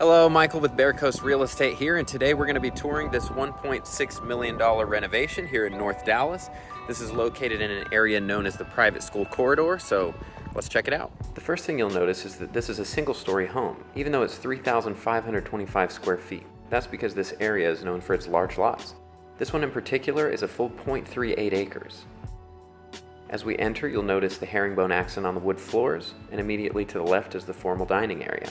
Hello, Michael with Bear Coast Real Estate here, and today we're going to be touring this $1.6 million renovation here in North Dallas. This is located in an area known as the Private School Corridor, so let's check it out. The first thing you'll notice is that this is a single-story home, even though it's 3,525 square feet. That's because this area is known for its large lots. This one in particular is a full 0.38 acres. As we enter, you'll notice the herringbone accent on the wood floors, and immediately to the left is the formal dining area.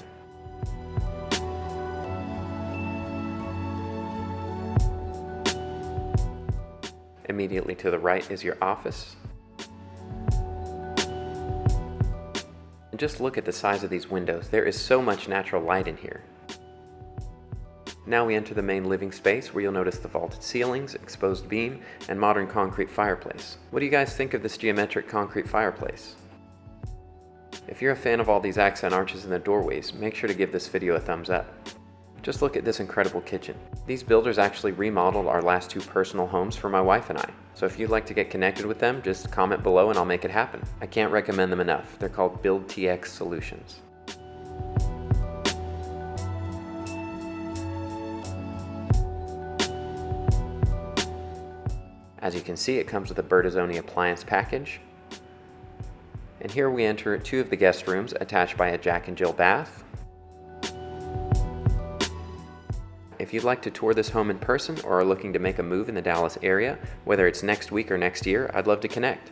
Immediately to the right is your office. And just look at the size of these windows. There is so much natural light in here. Now we enter the main living space where you'll notice the vaulted ceilings, exposed beam, and modern concrete fireplace. What do you guys think of this geometric concrete fireplace? If you're a fan of all these accent arches in the doorways, make sure to give this video a thumbs up. Just look at this incredible kitchen. These builders actually remodeled our last two personal homes for my wife and I. So if you'd like to get connected with them, just comment below and I'll make it happen. I can't recommend them enough. They're called BuildTX Solutions. As you can see, it comes with a Bertazzoni appliance package. And here we enter two of the guest rooms attached by a Jack and Jill bath. If you'd like to tour this home in person or are looking to make a move in the Dallas area, whether it's next week or next year, I'd love to connect.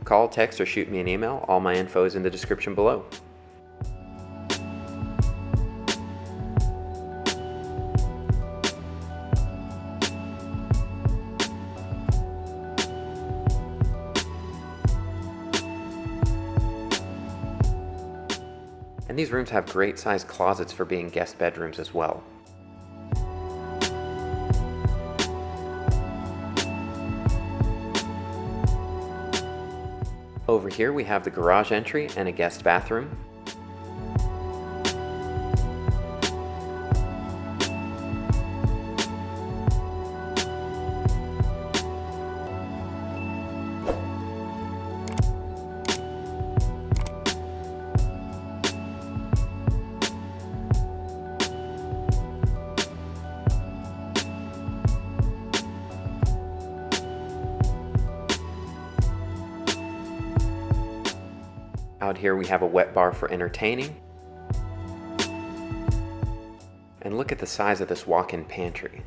Call, text, or shoot me an email. All my info is in the description below. And these rooms have great sized closets for being guest bedrooms as well. Over here we have the garage entry and a guest bathroom. Out here we have a wet bar for entertaining. And look at the size of this walk-in pantry.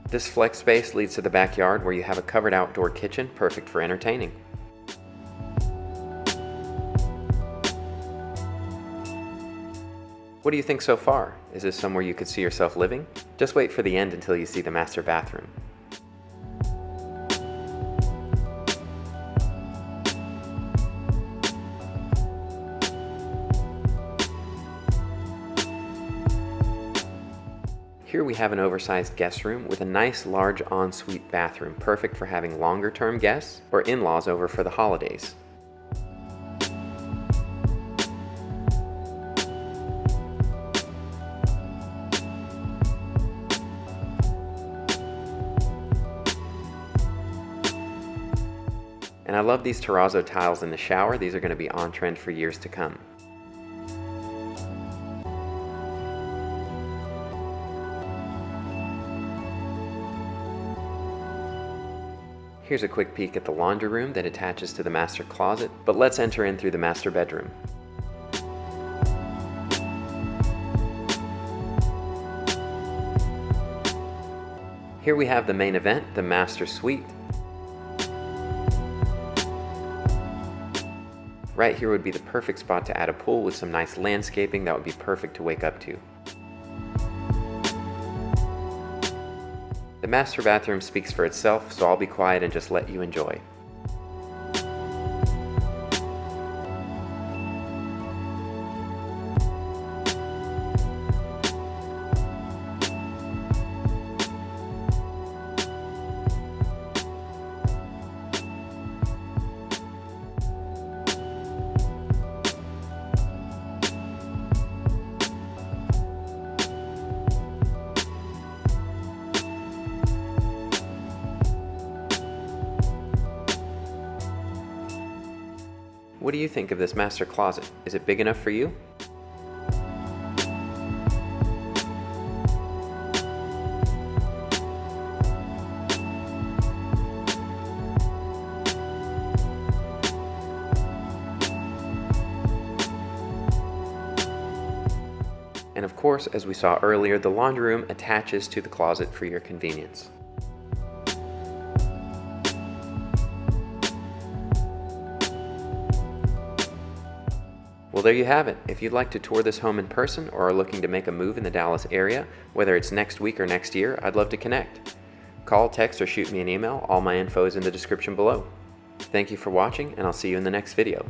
This flex space leads to the backyard where you have a covered outdoor kitchen, perfect for entertaining. What do you think so far? Is this somewhere you could see yourself living? Just wait for the end until you see the master bathroom. Here we have an oversized guest room with a nice large ensuite bathroom, perfect for having longer term guests or in-laws over for the holidays. And I love these terrazzo tiles in the shower. These are going to be on trend for years to come. Here's a quick peek at the laundry room that attaches to the master closet, but let's enter in through the master bedroom. Here we have the main event, the master suite. Right here would be the perfect spot to add a pool with some nice landscaping that would be perfect to wake up to. The master bathroom speaks for itself, so I'll be quiet and just let you enjoy. What do you think of this master closet? Is it big enough for you? And of course, as we saw earlier, the laundry room attaches to the closet for your convenience. Well, there you have it. If you'd like to tour this home in person or are looking to make a move in the Dallas area, whether it's next week or next year, I'd love to connect. Call, text, or shoot me an email. All my info is in the description below. Thank you for watching, and I'll see you in the next video.